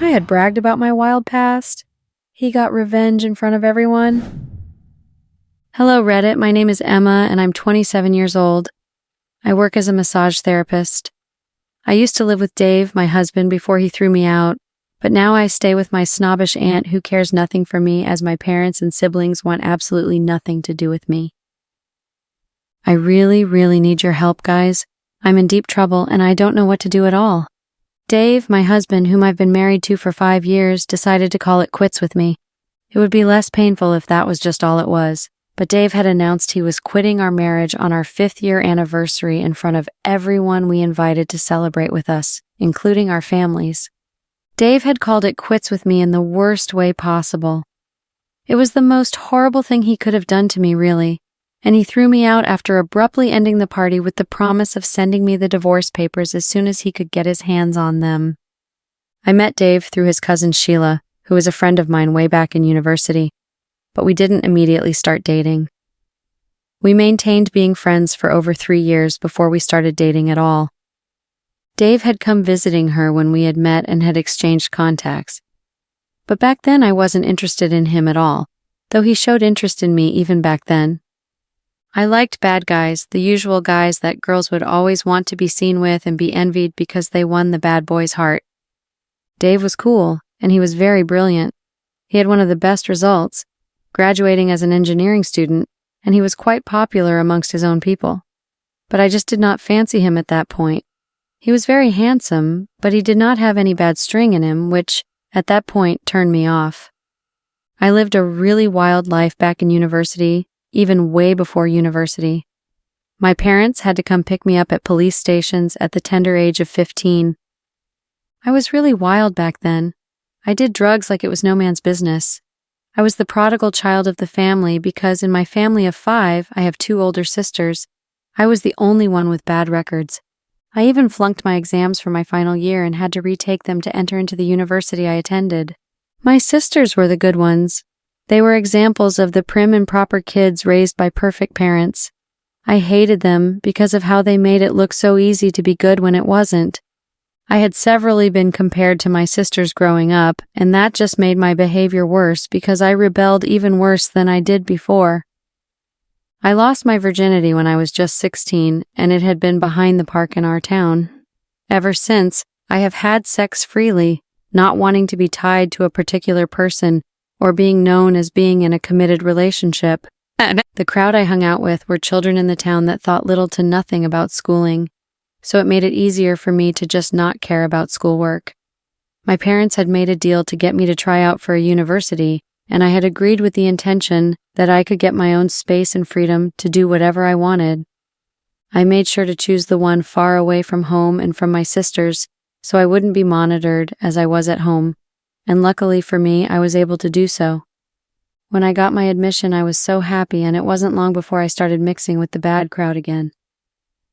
I had bragged about my wild past. He got revenge in front of everyone. Hello, Reddit. My name is Emma, and I'm 27 years old. I work as a massage therapist. I used to live with Dave, my husband, before he threw me out, but now I stay with my snobbish aunt who cares nothing for me as my parents and siblings want absolutely nothing to do with me. I really, really need your help, guys. I'm in deep trouble and I don't know what to do at all. Dave, my husband, whom I've been married to for 5 years, decided to call it quits with me. It would be less painful if that was just all it was, but Dave had announced he was quitting our marriage on our 5th-year anniversary in front of everyone we invited to celebrate with us, including our families. Dave had called it quits with me in the worst way possible. It was the most horrible thing he could have done to me, really, and he threw me out after abruptly ending the party with the promise of sending me the divorce papers as soon as he could get his hands on them. I met Dave through his cousin Sheila, who was a friend of mine way back in university, but we didn't immediately start dating. We maintained being friends for over 3 years before we started dating at all. Dave had come visiting her when we had met and had exchanged contacts. But back then I wasn't interested in him at all, though he showed interest in me even back then. I liked bad guys, the usual guys that girls would always want to be seen with and be envied because they won the bad boy's heart. Dave was cool, and he was very brilliant. He had one of the best results, graduating as an engineering student, and he was quite popular amongst his own people. But I just did not fancy him at that point. He was very handsome, but he did not have any bad string in him, which, at that point, turned me off. I lived a really wild life back in university, even way before university. My parents had to come pick me up at police stations at the tender age of 15. I was really wild back then. I did drugs like it was no man's business. I was the prodigal child of the family because in my family of 5, I have 2 older sisters. I was the only one with bad records. I even flunked my exams for my final year and had to retake them to enter into the university I attended. My sisters were the good ones. They were examples of the prim and proper kids raised by perfect parents. I hated them because of how they made it look so easy to be good when it wasn't. I had severally been compared to my sisters growing up, and that just made my behavior worse because I rebelled even worse than I did before. I lost my virginity when I was just 16, and it had been behind the park in our town. Ever since, I have had sex freely, not wanting to be tied to a particular person or being known as being in a committed relationship. The crowd I hung out with were children in the town that thought little to nothing about schooling, so it made it easier for me to just not care about schoolwork. My parents had made a deal to get me to try out for a university, and I had agreed with the intention that I could get my own space and freedom to do whatever I wanted. I made sure to choose the one far away from home and from my sisters, so I wouldn't be monitored as I was at home, and luckily for me, I was able to do so. When I got my admission, I was so happy, and it wasn't long before I started mixing with the bad crowd again.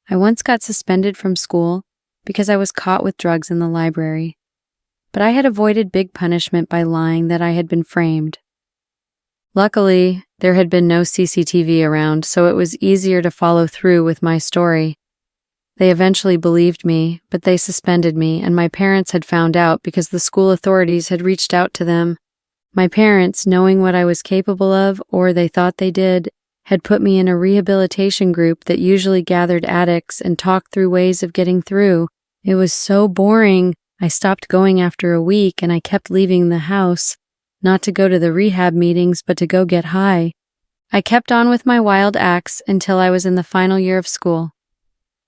I once got suspended from school because I was caught with drugs in the library, but I had avoided big punishment by lying that I had been framed. Luckily, there had been no CCTV around, so it was easier to follow through with my story. They eventually believed me, but they suspended me, and my parents had found out because the school authorities had reached out to them. My parents, knowing what I was capable of, or they thought they did, had put me in a rehabilitation group that usually gathered addicts and talked through ways of getting through. It was so boring. I stopped going after a week, and I kept leaving the house, not to go to the rehab meetings, but to go get high. I kept on with my wild acts until I was in the final year of school.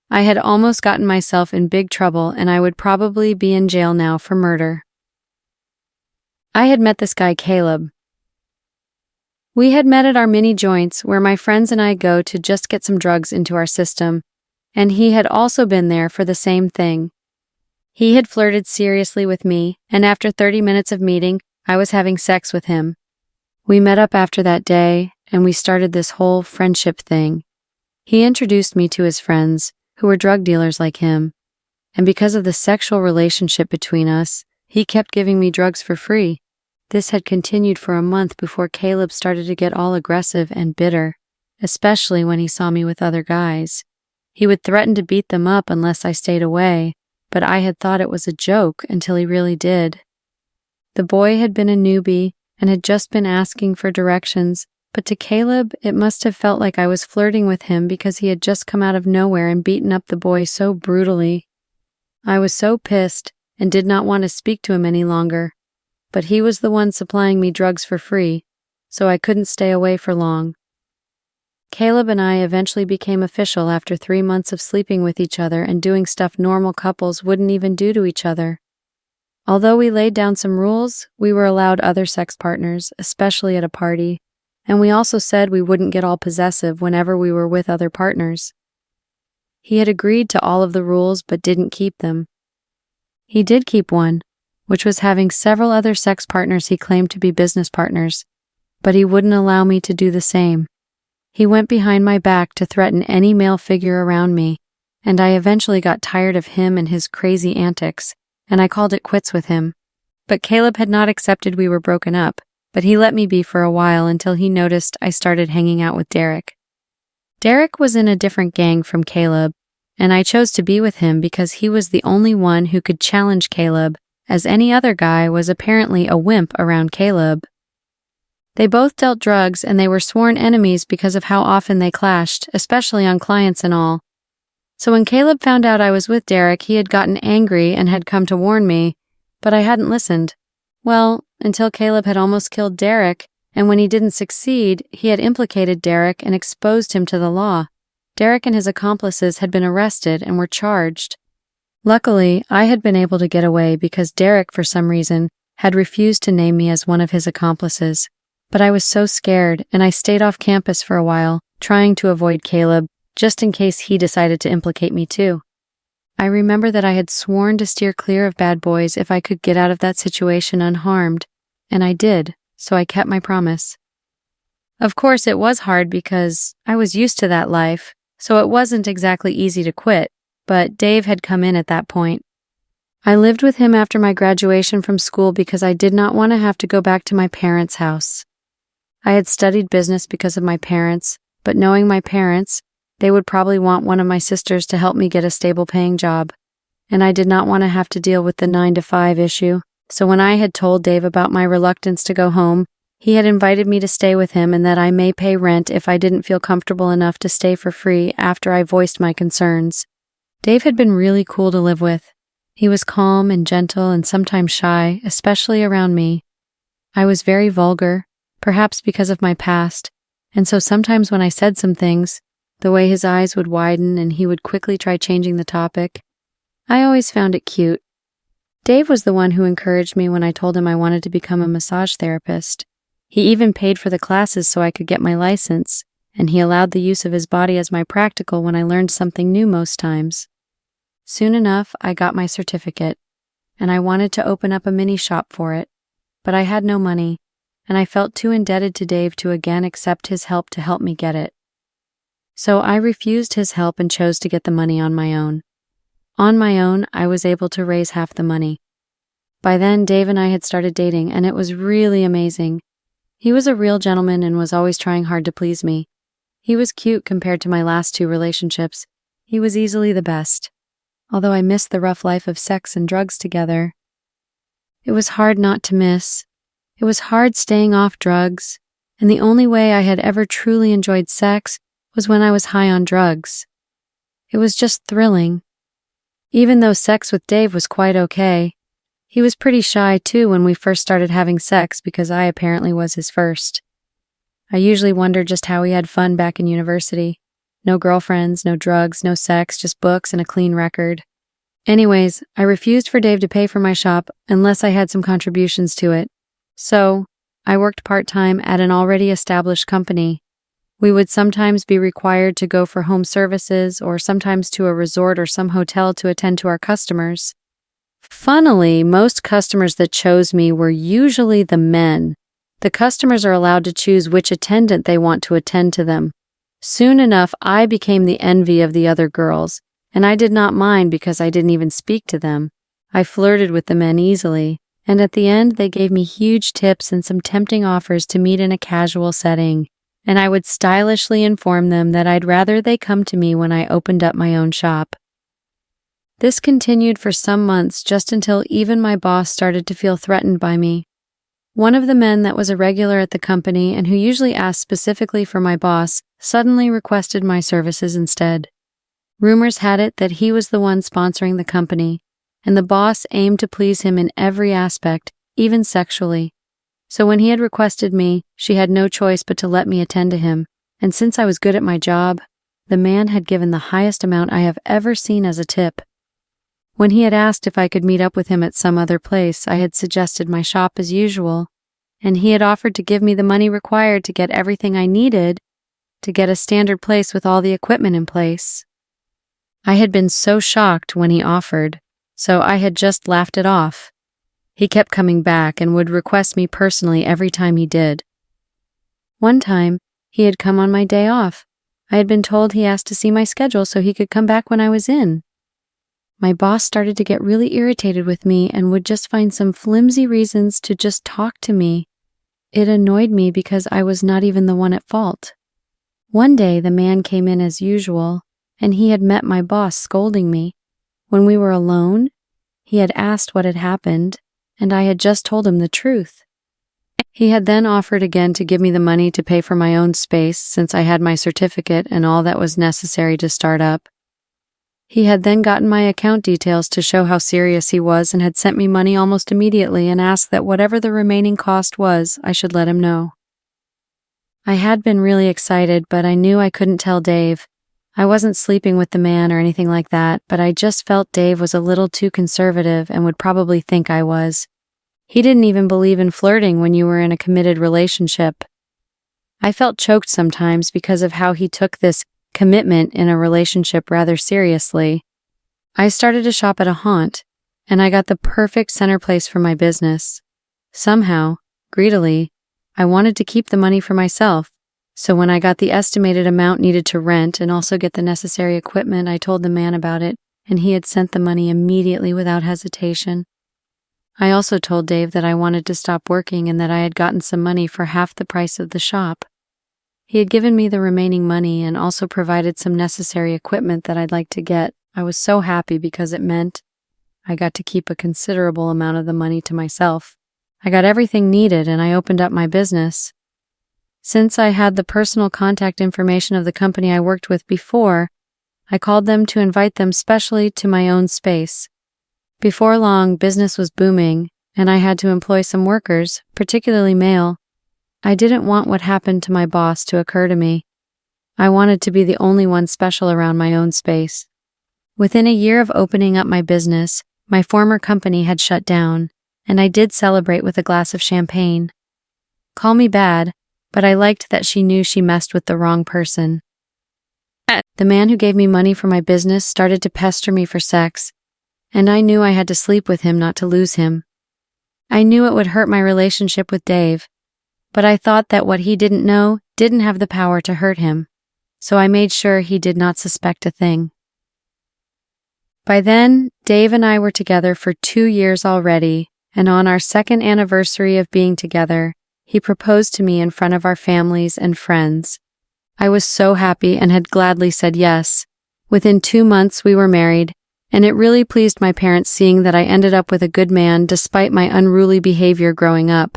I had almost gotten myself in big trouble, and I would probably be in jail now for murder. I had met this guy, Caleb. We had met at our mini joints where my friends and I go to just get some drugs into our system, and he had also been there for the same thing. He had flirted seriously with me, and after 30 minutes of meeting, I was having sex with him. We met up after that day, and we started this whole friendship thing. He introduced me to his friends, who were drug dealers like him, and because of the sexual relationship between us, he kept giving me drugs for free. This had continued for a month before Caleb started to get all aggressive and bitter, especially when he saw me with other guys. He would threaten to beat them up unless I stayed away, but I had thought it was a joke until he really did. The boy had been a newbie and had just been asking for directions, but to Caleb, it must have felt like I was flirting with him because he had just come out of nowhere and beaten up the boy so brutally. I was so pissed and did not want to speak to him any longer, but he was the one supplying me drugs for free, so I couldn't stay away for long. Caleb and I eventually became official after 3 months of sleeping with each other and doing stuff normal couples wouldn't even do to each other. Although we laid down some rules, we were allowed other sex partners, especially at a party, and we also said we wouldn't get all possessive whenever we were with other partners. He had agreed to all of the rules but didn't keep them. He did keep one, which was having several other sex partners he claimed to be business partners, but he wouldn't allow me to do the same. He went behind my back to threaten any male figure around me, and I eventually got tired of him and his crazy antics, and I called it quits with him. But Caleb had not accepted we were broken up, but he let me be for a while until he noticed I started hanging out with Derek. Derek was in a different gang from Caleb, and I chose to be with him because he was the only one who could challenge Caleb, as any other guy was apparently a wimp around Caleb. They both dealt drugs and they were sworn enemies because of how often they clashed, especially on clients and all. So when Caleb found out I was with Derek, he had gotten angry and had come to warn me, but I hadn't listened. Well, until Caleb had almost killed Derek, and when he didn't succeed, he had implicated Derek and exposed him to the law. Derek and his accomplices had been arrested and were charged. Luckily, I had been able to get away because Derek, for some reason, had refused to name me as one of his accomplices. But I was so scared, and I stayed off campus for a while, trying to avoid Caleb, just in case he decided to implicate me too. I remember that I had sworn to steer clear of bad boys if I could get out of that situation unharmed, and I did, so I kept my promise. Of course, it was hard because I was used to that life, so it wasn't exactly easy to quit, but Dave had come in at that point. I lived with him after my graduation from school because I did not want to have to go back to my parents' house. I had studied business because of my parents, but knowing my parents, they would probably want one of my sisters to help me get a stable paying job, and I did not want to have to deal with the 9-to-5 issue, so when I had told Dave about my reluctance to go home, he had invited me to stay with him and that I may pay rent if I didn't feel comfortable enough to stay for free after I voiced my concerns. Dave had been really cool to live with. He was calm and gentle and sometimes shy, especially around me. I was very vulgar, perhaps because of my past, and so sometimes when I said some things, the way his eyes would widen and he would quickly try changing the topic, I always found it cute. Dave was the one who encouraged me when I told him I wanted to become a massage therapist. He even paid for the classes so I could get my license, and he allowed the use of his body as my practical when I learned something new most times. Soon enough, I got my certificate, and I wanted to open up a mini shop for it, but I had no money, and I felt too indebted to Dave to again accept his help to help me get it. So I refused his help and chose to get the money on my own. On my own, I was able to raise half the money. By then, Dave and I had started dating, and it was really amazing. He was a real gentleman and was always trying hard to please me. He was cute compared to my last 2 relationships. He was easily the best. Although I missed the rough life of sex and drugs together. It was hard not to miss. It was hard staying off drugs, and the only way I had ever truly enjoyed sex was when I was high on drugs. It was just thrilling. Even though sex with Dave was quite okay, he was pretty shy too when we first started having sex because I apparently was his first. I usually wondered just how he had fun back in university. No girlfriends, no drugs, no sex, just books and a clean record. Anyways, I refused for Dave to pay for my shop unless I had some contributions to it. So, I worked part-time at an already established company. We would sometimes be required to go for home services or sometimes to a resort or some hotel to attend to our customers. Funnily, most customers that chose me were usually the men. The customers are allowed to choose which attendant they want to attend to them. Soon enough, I became the envy of the other girls, and I did not mind because I didn't even speak to them. I flirted with the men easily, and at the end they gave me huge tips and some tempting offers to meet in a casual setting, and I would stylishly inform them that I'd rather they come to me when I opened up my own shop. This continued for some months just until even my boss started to feel threatened by me. One of the men that was a regular at the company and who usually asked specifically for my boss suddenly requested my services instead. Rumors had it that he was the one sponsoring the company, and the boss aimed to please him in every aspect, even sexually. So when he had requested me, she had no choice but to let me attend to him, and since I was good at my job, the man had given the highest amount I have ever seen as a tip. When he had asked if I could meet up with him at some other place, I had suggested my shop as usual, and he had offered to give me the money required to get everything I needed to get a standard place with all the equipment in place. I had been so shocked when he offered, so I had just laughed it off. He kept coming back and would request me personally every time he did. One time, he had come on my day off. I had been told he asked to see my schedule so he could come back when I was in. My boss started to get really irritated with me and would just find some flimsy reasons to just talk to me. It annoyed me because I was not even the one at fault. One day, the man came in as usual, and he had met my boss scolding me. When we were alone, he had asked what had happened, and I had just told him the truth. He had then offered again to give me the money to pay for my own space since I had my certificate and all that was necessary to start up. He had then gotten my account details to show how serious he was and had sent me money almost immediately and asked that whatever the remaining cost was, I should let him know. I had been really excited, but I knew I couldn't tell Dave. I wasn't sleeping with the man or anything like that, but I just felt Dave was a little too conservative and would probably think I was. He didn't even believe in flirting when you were in a committed relationship. I felt choked sometimes because of how he took this commitment in a relationship rather seriously. I started to shop at a haunt, and I got the perfect center place for my business. Somehow, greedily, I wanted to keep the money for myself, so when I got the estimated amount needed to rent and also get the necessary equipment, I told the man about it, and he had sent the money immediately without hesitation. I also told Dave that I wanted to stop working and that I had gotten some money for half the price of the shop. He had given me the remaining money and also provided some necessary equipment that I'd like to get. I was so happy because it meant I got to keep a considerable amount of the money to myself. I got everything needed and I opened up my business. Since I had the personal contact information of the company I worked with before, I called them to invite them specially to my own space. Before long, business was booming, and I had to employ some workers, particularly male. I didn't want what happened to my boss to occur to me. I wanted to be the only one special around my own space. Within a year of opening up my business, my former company had shut down, and I did celebrate with a glass of champagne. Call me bad, but I liked that she knew she messed with the wrong person. The man who gave me money for my business started to pester me for sex, and I knew I had to sleep with him not to lose him. I knew it would hurt my relationship with Dave, but I thought that what he didn't know didn't have the power to hurt him, so I made sure he did not suspect a thing. By then, Dave and I were together for 2 years already, and on our second anniversary of being together, he proposed to me in front of our families and friends. I was so happy and had gladly said yes. Within 2 months, we were married, and it really pleased my parents seeing that I ended up with a good man despite my unruly behavior growing up.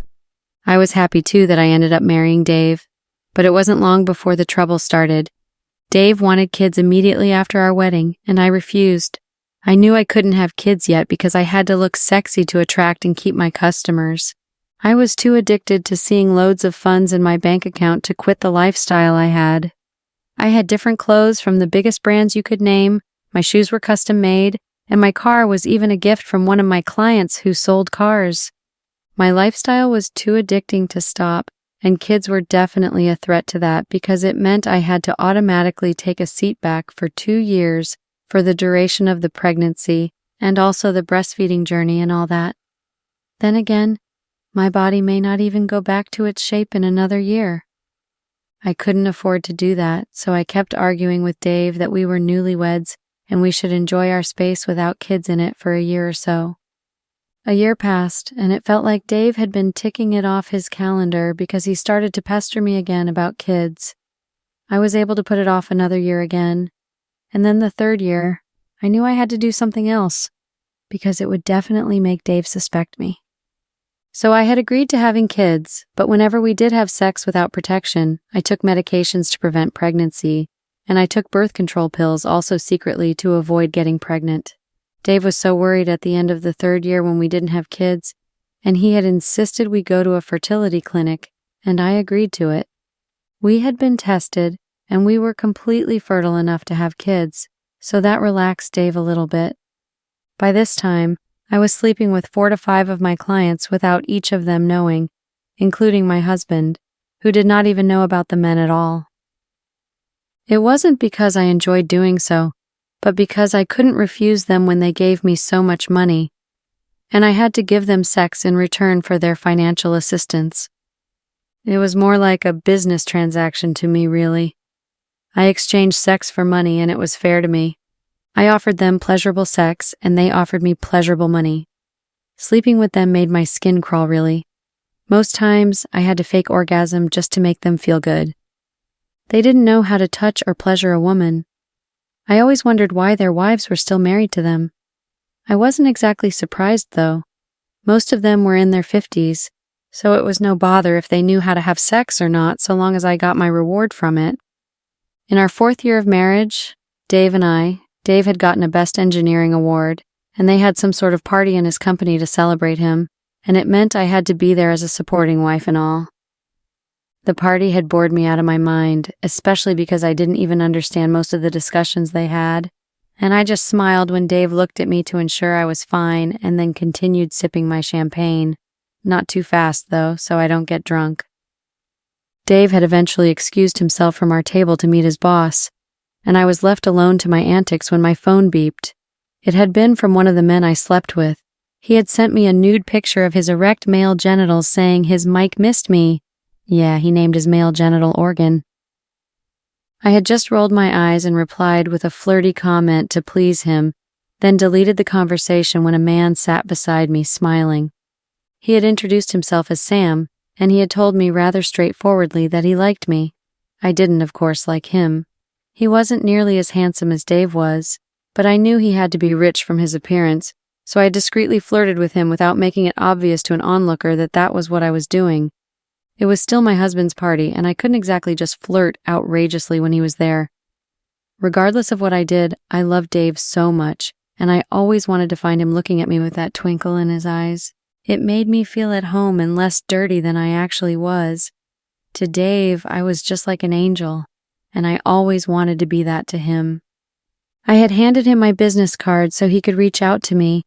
I was happy too that I ended up marrying Dave, but it wasn't long before the trouble started. Dave wanted kids immediately after our wedding, and I refused. I knew I couldn't have kids yet because I had to look sexy to attract and keep my customers. I was too addicted to seeing loads of funds in my bank account to quit the lifestyle I had. I had different clothes from the biggest brands you could name, my shoes were custom made, and my car was even a gift from one of my clients who sold cars. My lifestyle was too addicting to stop, and kids were definitely a threat to that because it meant I had to automatically take a seat back for 2 years for the duration of the pregnancy and also the breastfeeding journey and all that. Then again, my body may not even go back to its shape in another year. I couldn't afford to do that, so I kept arguing with Dave that we were newlyweds and we should enjoy our space without kids in it for a year or so. A year passed, and it felt like Dave had been ticking it off his calendar because he started to pester me again about kids. I was able to put it off another year again, and then the 3rd year, I knew I had to do something else because it would definitely make Dave suspect me. So I had agreed to having kids, but whenever we did have sex without protection, I took medications to prevent pregnancy, and I took birth control pills also secretly to avoid getting pregnant. Dave was so worried at the end of the 3rd year when we didn't have kids, and he had insisted we go to a fertility clinic, and I agreed to it. We had been tested, and we were completely fertile enough to have kids, so that relaxed Dave a little bit. By this time, I was sleeping with 4 to 5 of my clients without each of them knowing, including my husband, who did not even know about the men at all. It wasn't because I enjoyed doing so, but because I couldn't refuse them when they gave me so much money, and I had to give them sex in return for their financial assistance. It was more like a business transaction to me, really. I exchanged sex for money, and it was fair to me. I offered them pleasurable sex, and they offered me pleasurable money. Sleeping with them made my skin crawl, really. Most times, I had to fake orgasm just to make them feel good. They didn't know how to touch or pleasure a woman. I always wondered why their wives were still married to them. I wasn't exactly surprised, though. Most of them were in their 50s, so it was no bother if they knew how to have sex or not, so long as I got my reward from it. In our 4th year of marriage, Dave had gotten a Best Engineering Award, and they had some sort of party in his company to celebrate him, and it meant I had to be there as a supporting wife and all. The party had bored me out of my mind, especially because I didn't even understand most of the discussions they had, and I just smiled when Dave looked at me to ensure I was fine and then continued sipping my champagne. Not too fast, though, so I don't get drunk. Dave had eventually excused himself from our table to meet his boss, and I was left alone to my antics when my phone beeped. It had been from one of the men I slept with. He had sent me a nude picture of his erect male genitals saying his Mike missed me. Yeah, he named his male genital organ. I had just rolled my eyes and replied with a flirty comment to please him, then deleted the conversation when a man sat beside me smiling. He had introduced himself as Sam, and he had told me rather straightforwardly that he liked me. I didn't, of course, like him. He wasn't nearly as handsome as Dave was, but I knew he had to be rich from his appearance, so I discreetly flirted with him without making it obvious to an onlooker that that was what I was doing. It was still my husband's party, and I couldn't exactly just flirt outrageously when he was there. Regardless of what I did, I loved Dave so much, and I always wanted to find him looking at me with that twinkle in his eyes. It made me feel at home and less dirty than I actually was. To Dave, I was just like an angel, and I always wanted to be that to him. I had handed him my business card so he could reach out to me,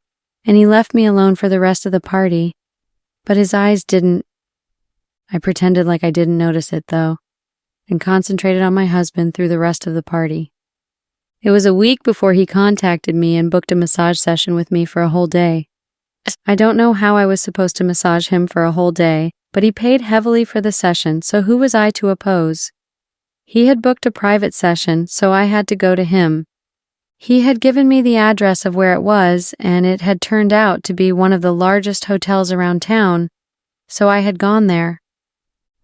and he left me alone for the rest of the party, but his eyes didn't. I pretended like I didn't notice it, though, and concentrated on my husband through the rest of the party. It was a week before he contacted me and booked a massage session with me for a whole day. I don't know how I was supposed to massage him for a whole day, but he paid heavily for the session, so who was I to oppose? He had booked a private session, so I had to go to him. He had given me the address of where it was, and it had turned out to be one of the largest hotels around town, so I had gone there.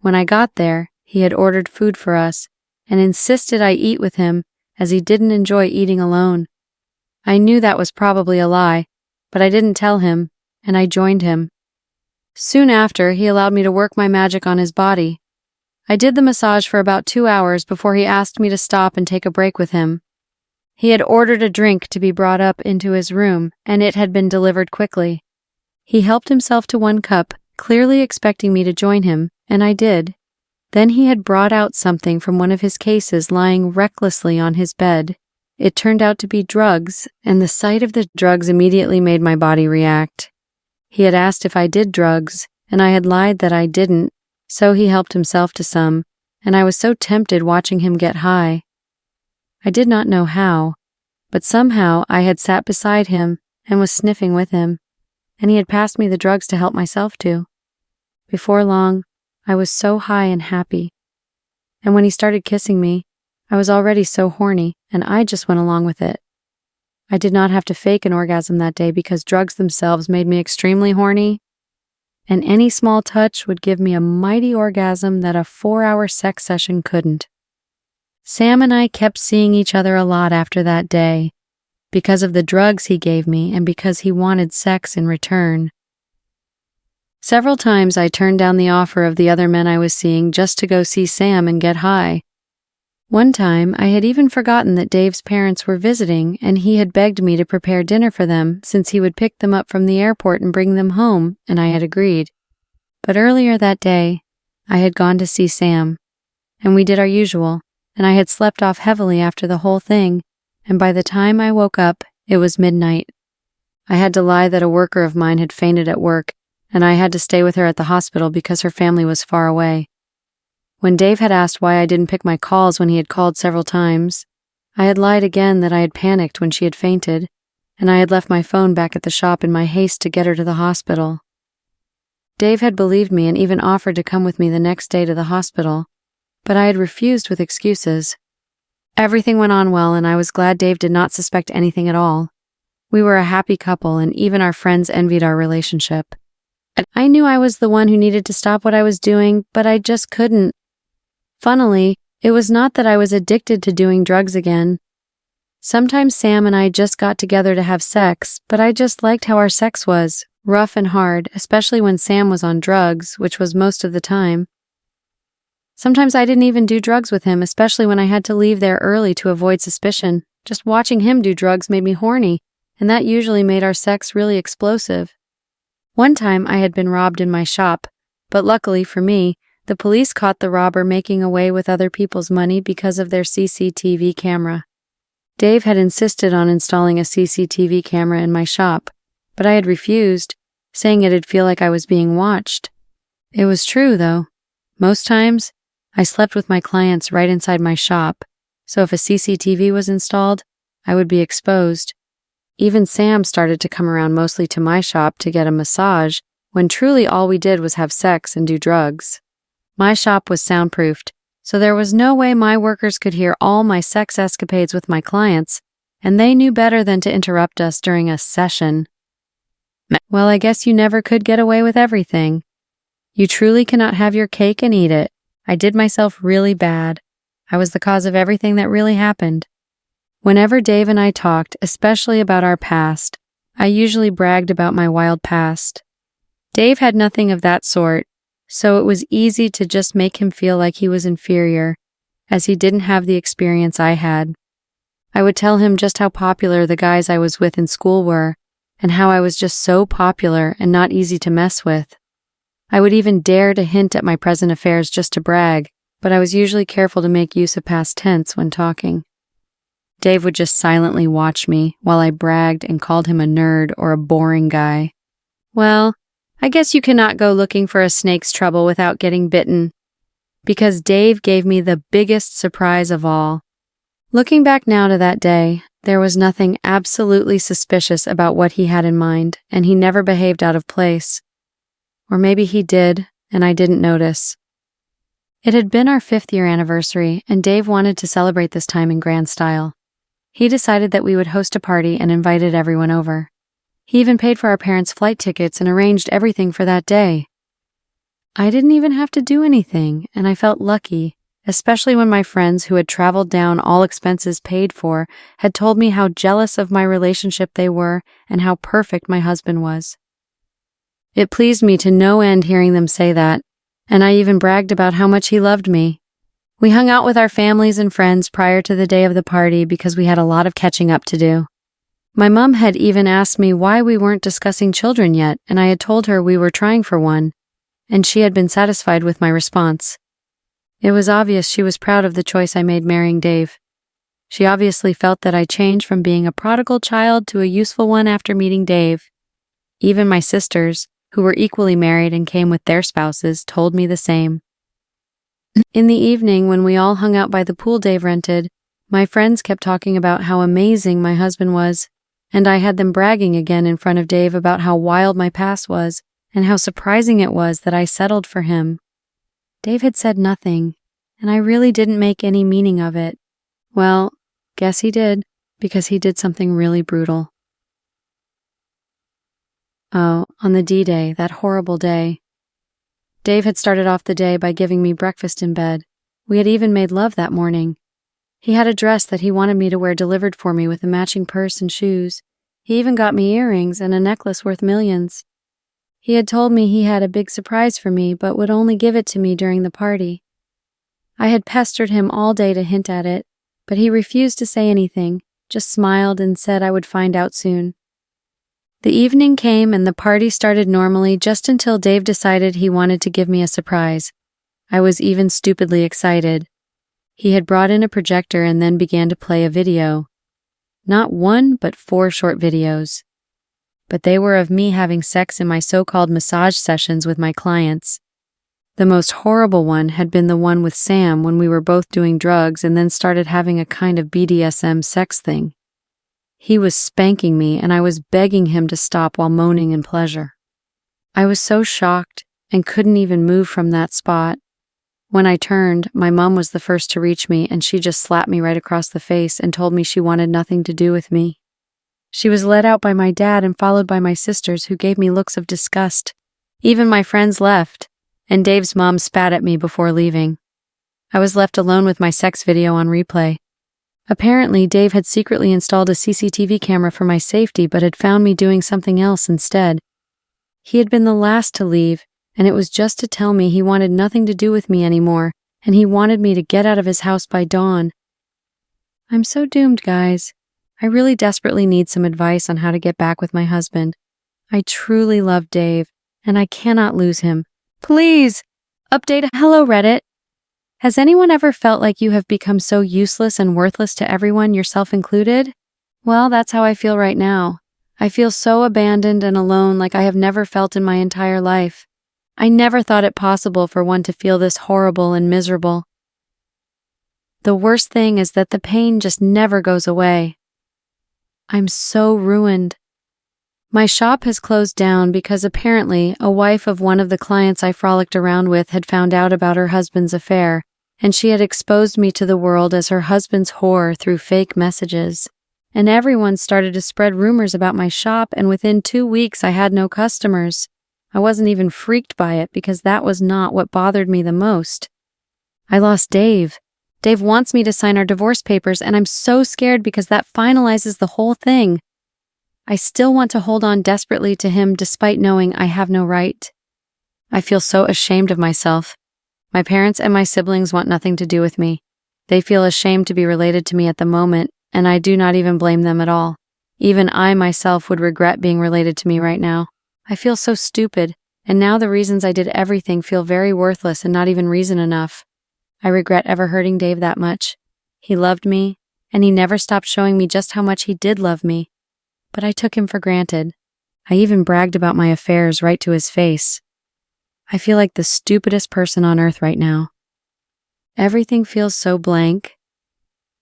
When I got there, he had ordered food for us and insisted I eat with him as he didn't enjoy eating alone. I knew that was probably a lie, but I didn't tell him, and I joined him. Soon after, he allowed me to work my magic on his body. I did the massage for about 2 hours before he asked me to stop and take a break with him. He had ordered a drink to be brought up into his room, and it had been delivered quickly. He helped himself to 1 cup, clearly expecting me to join him, and I did. Then he had brought out something from one of his cases lying recklessly on his bed. It turned out to be drugs, and the sight of the drugs immediately made my body react. He had asked if I did drugs, and I had lied that I didn't, so he helped himself to some, and I was so tempted watching him get high. I did not know how, but somehow I had sat beside him and was sniffing with him, and he had passed me the drugs to help myself to. Before long, I was so high and happy, and when he started kissing me, I was already so horny, and I just went along with it. I did not have to fake an orgasm that day because drugs themselves made me extremely horny, and any small touch would give me a mighty orgasm that a 4-hour sex session couldn't. Sam and I kept seeing each other a lot after that day, because of the drugs he gave me and because he wanted sex in return. Several times I turned down the offer of the other men I was seeing just to go see Sam and get high. One time, I had even forgotten that Dave's parents were visiting and he had begged me to prepare dinner for them since he would pick them up from the airport and bring them home, and I had agreed. But earlier that day, I had gone to see Sam, and we did our usual, and I had slept off heavily after the whole thing, and by the time I woke up, it was midnight. I had to lie that a worker of mine had fainted at work, and I had to stay with her at the hospital because her family was far away. When Dave had asked why I didn't pick my calls when he had called several times, I had lied again that I had panicked when she had fainted, and I had left my phone back at the shop in my haste to get her to the hospital. Dave had believed me and even offered to come with me the next day to the hospital, but I had refused with excuses. Everything went on well, and I was glad Dave did not suspect anything at all. We were a happy couple, and even our friends envied our relationship. I knew I was the one who needed to stop what I was doing, but I just couldn't. Funnily, it was not that I was addicted to doing drugs again. Sometimes Sam and I just got together to have sex, but I just liked how our sex was, rough and hard, especially when Sam was on drugs, which was most of the time. Sometimes I didn't even do drugs with him, especially when I had to leave there early to avoid suspicion. Just watching him do drugs made me horny, and that usually made our sex really explosive. One time I had been robbed in my shop, but luckily for me, the police caught the robber making away with other people's money because of their CCTV camera. Dave had insisted on installing a CCTV camera in my shop, but I had refused, saying it'd feel like I was being watched. It was true, though. Most times, I slept with my clients right inside my shop, so if a CCTV was installed, I would be exposed. Even Sam started to come around mostly to my shop to get a massage, when truly all we did was have sex and do drugs. My shop was soundproofed, so there was no way my workers could hear all my sex escapades with my clients, and they knew better than to interrupt us during a session. Well, I guess you never could get away with everything. You truly cannot have your cake and eat it. I did myself really bad. I was the cause of everything that really happened. Whenever Dave and I talked, especially about our past, I usually bragged about my wild past. Dave had nothing of that sort, so it was easy to just make him feel like he was inferior, as he didn't have the experience I had. I would tell him just how popular the guys I was with in school were, and how I was just so popular and not easy to mess with. I would even dare to hint at my present affairs just to brag, but I was usually careful to make use of past tense when talking. Dave would just silently watch me while I bragged and called him a nerd or a boring guy. Well, I guess you cannot go looking for a snake's trouble without getting bitten, because Dave gave me the biggest surprise of all. Looking back now to that day, there was nothing absolutely suspicious about what he had in mind, and he never behaved out of place. Or maybe he did, and I didn't notice. It had been our 5th-year anniversary, and Dave wanted to celebrate this time in grand style. He decided that we would host a party and invited everyone over. He even paid for our parents' flight tickets and arranged everything for that day. I didn't even have to do anything, and I felt lucky, especially when my friends who had traveled down all expenses paid for had told me how jealous of my relationship they were and how perfect my husband was. It pleased me to no end hearing them say that, and I even bragged about how much he loved me. We hung out with our families and friends prior to the day of the party because we had a lot of catching up to do. My mom had even asked me why we weren't discussing children yet, and I had told her we were trying for one, and she had been satisfied with my response. It was obvious she was proud of the choice I made marrying Dave. She obviously felt that I changed from being a prodigal child to a useful one after meeting Dave. Even my sisters, who were equally married and came with their spouses, told me the same. In the evening, when we all hung out by the pool Dave rented, my friends kept talking about how amazing my husband was, and I had them bragging again in front of Dave about how wild my past was and how surprising it was that I settled for him. Dave had said nothing, and I really didn't make any meaning of it. Well, guess he did, because he did something really brutal. Oh, on the D-Day, that horrible day. Dave had started off the day by giving me breakfast in bed. We had even made love that morning. He had a dress that he wanted me to wear delivered for me with a matching purse and shoes. He even got me earrings and a necklace worth millions. He had told me he had a big surprise for me, but would only give it to me during the party. I had pestered him all day to hint at it, but he refused to say anything, just smiled and said I would find out soon. The evening came and the party started normally just until Dave decided he wanted to give me a surprise. I was even stupidly excited. He had brought in a projector and then began to play a video. Not one, but 4 short videos. But they were of me having sex in my so-called massage sessions with my clients. The most horrible one had been the one with Sam when we were both doing drugs and then started having a kind of BDSM sex thing. He was spanking me and I was begging him to stop while moaning in pleasure. I was so shocked and couldn't even move from that spot. When I turned, my mom was the first to reach me and she just slapped me right across the face and told me she wanted nothing to do with me. She was led out by my dad and followed by my sisters who gave me looks of disgust. Even my friends left, and Dave's mom spat at me before leaving. I was left alone with my sex video on replay. Apparently, Dave had secretly installed a CCTV camera for my safety but had found me doing something else instead. He had been the last to leave, and it was just to tell me he wanted nothing to do with me anymore, and he wanted me to get out of his house by dawn. I'm so doomed, guys. I really desperately need some advice on how to get back with my husband. I truly love Dave, and I cannot lose him. Please! Update. Hello, Reddit. Has anyone ever felt like you have become so useless and worthless to everyone, yourself included? Well, that's how I feel right now. I feel so abandoned and alone like I have never felt in my entire life. I never thought it possible for one to feel this horrible and miserable. The worst thing is that the pain just never goes away. I'm so ruined. My shop has closed down because apparently a wife of one of the clients I frolicked around with had found out about her husband's affair, and she had exposed me to the world as her husband's whore through fake messages. And everyone started to spread rumors about my shop, and within 2 weeks I had no customers. I wasn't even freaked by it because that was not what bothered me the most. I lost Dave. Dave wants me to sign our divorce papers, and I'm so scared because that finalizes the whole thing. I still want to hold on desperately to him despite knowing I have no right. I feel so ashamed of myself. My parents and my siblings want nothing to do with me. They feel ashamed to be related to me at the moment, and I do not even blame them at all. Even I myself would regret being related to me right now. I feel so stupid, and now the reasons I did everything feel very worthless and not even reason enough. I regret ever hurting Dave that much. He loved me, and he never stopped showing me just how much he did love me. But I took him for granted. I even bragged about my affairs right to his face. I feel like the stupidest person on earth right now. Everything feels so blank.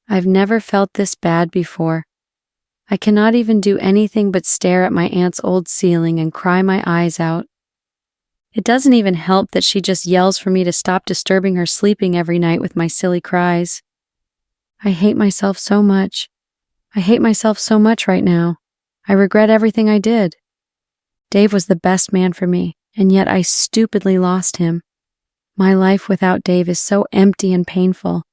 I've never felt this bad before. I cannot even do anything but stare at my aunt's old ceiling and cry my eyes out. It doesn't even help that she just yells for me to stop disturbing her sleeping every night with my silly cries. I hate myself so much. I hate myself so much right now. I regret everything I did. Dave was the best man for me, and yet I stupidly lost him. My life without Dave is so empty and painful.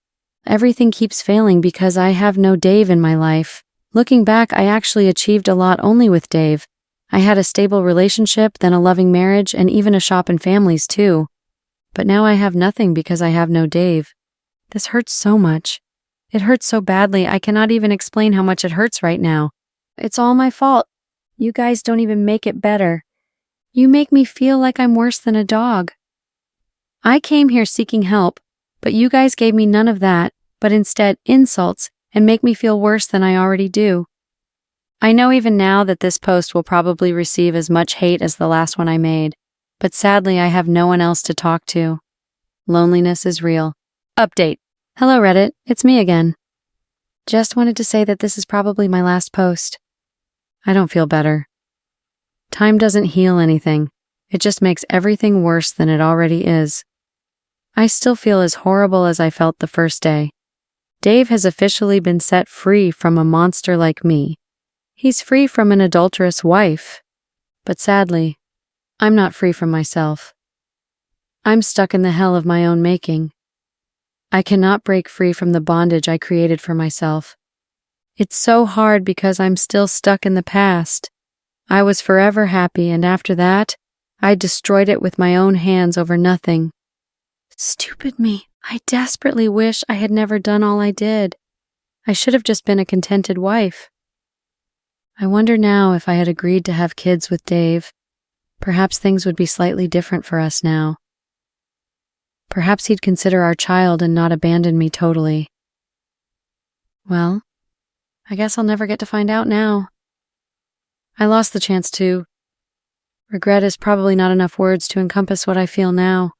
Everything keeps failing because I have no Dave in my life. Looking back, I actually achieved a lot only with Dave. I had a stable relationship, then a loving marriage, and even a shop and families too. But now I have nothing because I have no Dave. This hurts so much. It hurts so badly, I cannot even explain how much it hurts right now. It's all my fault. You guys don't even make it better. You make me feel like I'm worse than a dog. I came here seeking help, but you guys gave me none of that, but instead insults and make me feel worse than I already do. I know even now that this post will probably receive as much hate as the last one I made, but sadly I have no one else to talk to. Loneliness is real. Update. Hello Reddit, it's me again. Just wanted to say that this is probably my last post. I don't feel better. Time doesn't heal anything. It just makes everything worse than it already is. I still feel as horrible as I felt the first day. Dave has officially been set free from a monster like me. He's free from an adulterous wife. But sadly, I'm not free from myself. I'm stuck in the hell of my own making. I cannot break free from the bondage I created for myself. It's so hard because I'm still stuck in the past. I was forever happy, and after that, I destroyed it with my own hands over nothing. Stupid me. I desperately wish I had never done all I did. I should have just been a contented wife. I wonder now if I had agreed to have kids with Dave, perhaps things would be slightly different for us now. Perhaps he'd consider our child and not abandon me totally. Well, I guess I'll never get to find out now. I lost the chance to. Regret is probably not enough words to encompass what I feel now.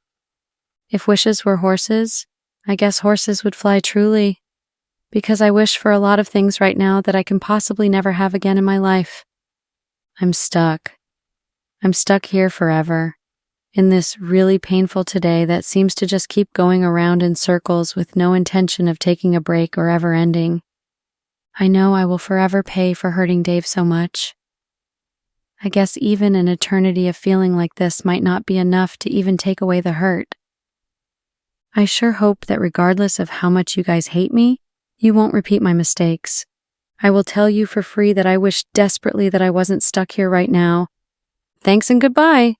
If wishes were horses, I guess horses would fly truly, because I wish for a lot of things right now that I can possibly never have again in my life. I'm stuck. I'm stuck here forever, in this really painful today that seems to just keep going around in circles with no intention of taking a break or ever ending. I know I will forever pay for hurting Dave so much. I guess even an eternity of feeling like this might not be enough to even take away the hurt. I sure hope that regardless of how much you guys hate me, you won't repeat my mistakes. I will tell you for free that I wish desperately that I wasn't stuck here right now. Thanks and goodbye.